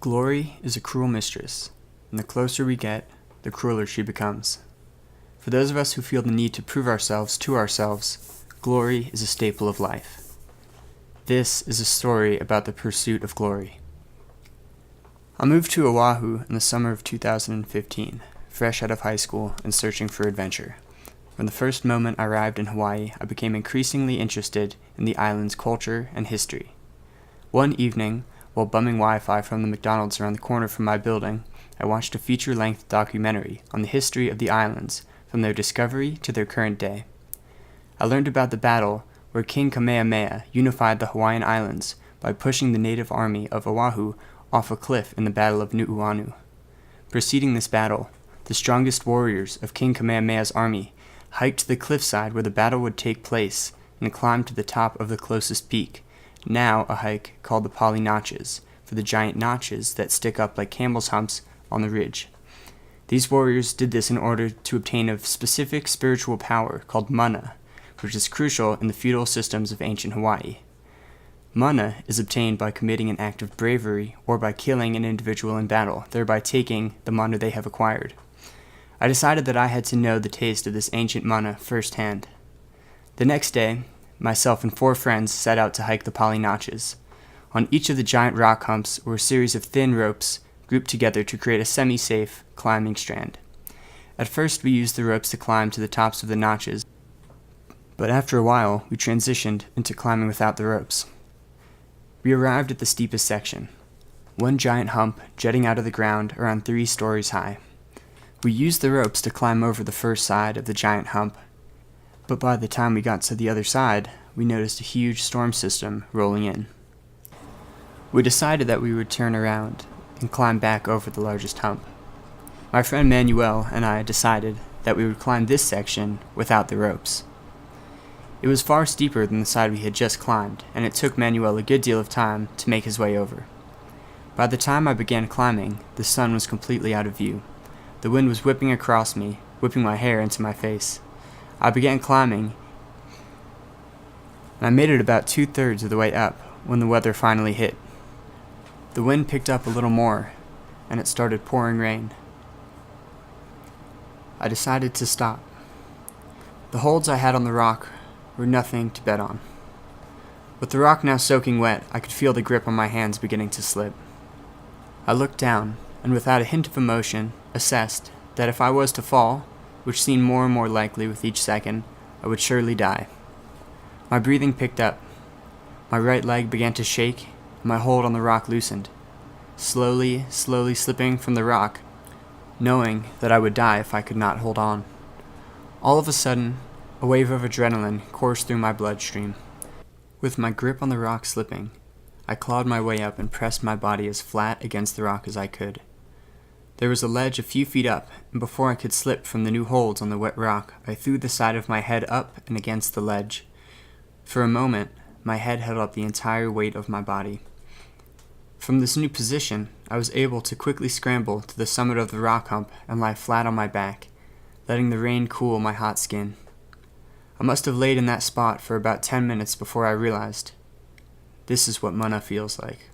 Glory is a cruel mistress, and the closer we get, the crueler she becomes. For those of us who feel the need to prove ourselves to ourselves, glory is a staple of life. This is a story about the pursuit of glory. I moved to Oahu in the summer of 2015, fresh out of high school and searching for adventure. From the first moment I arrived in Hawaii, I became increasingly interested in the island's culture and history. One evening, while bumming Wi-Fi from the McDonald's around the corner from my building, I watched a feature-length documentary on the history of the islands from their discovery to their current day. I learned about the battle where King Kamehameha unified the Hawaiian Islands by pushing the native army of Oahu off a cliff in the Battle of Nu'uanu. Preceding this battle, the strongest warriors of King Kamehameha's army hiked to the cliffside where the battle would take place and climbed to the top of the closest peak, now a hike called the Pali Notches, for the giant notches that stick up like camel's humps on the ridge. These warriors did this in order to obtain a specific spiritual power called mana, which is crucial in the feudal systems of ancient Hawaii. Mana is obtained by committing an act of bravery or by killing an individual in battle, thereby taking the mana they have acquired. I decided that I had to know the taste of this ancient mana firsthand. The next day, myself and 4 friends set out to hike the Pali Notches. On each of the giant rock humps were a series of thin ropes grouped together to create a semi-safe climbing strand. At first we used the ropes to climb to the tops of the notches, but after a while we transitioned into climbing without the ropes. We arrived at the steepest section, one giant hump jutting out of the ground around 3 stories high. We used the ropes to climb over the first side of the giant hump, but by the time we got to the other side, we noticed a huge storm system rolling in. We decided that we would turn around and climb back over the largest hump. My friend Manuel and I decided that we would climb this section without the ropes. It was far steeper than the side we had just climbed, and it took Manuel a good deal of time to make his way over. By the time I began climbing, the sun was completely out of view. The wind was whipping across me, whipping my hair into my face. I began climbing, and I made it about 2/3 of the way up when the weather finally hit. The wind picked up a little more, and it started pouring rain. I decided to stop. The holds I had on the rock were nothing to bet on. With the rock now soaking wet, I could feel the grip on my hands beginning to slip. I looked down, and without a hint of emotion, assessed that if I was to fall, which seemed more and more likely with each second, I would surely die. My breathing picked up. My right leg began to shake, and my hold on the rock loosened. Slowly slipping from the rock, knowing that I would die if I could not hold on. All of a sudden, a wave of adrenaline coursed through my bloodstream. With my grip on the rock slipping, I clawed my way up and pressed my body as flat against the rock as I could. There was a ledge a few feet up, and before I could slip from the new holds on the wet rock, I threw the side of my head up and against the ledge. For a moment, my head held up the entire weight of my body. From this new position, I was able to quickly scramble to the summit of the rock hump and lie flat on my back, letting the rain cool my hot skin. I must have laid in that spot for about 10 minutes before I realized, this is what mana feels like.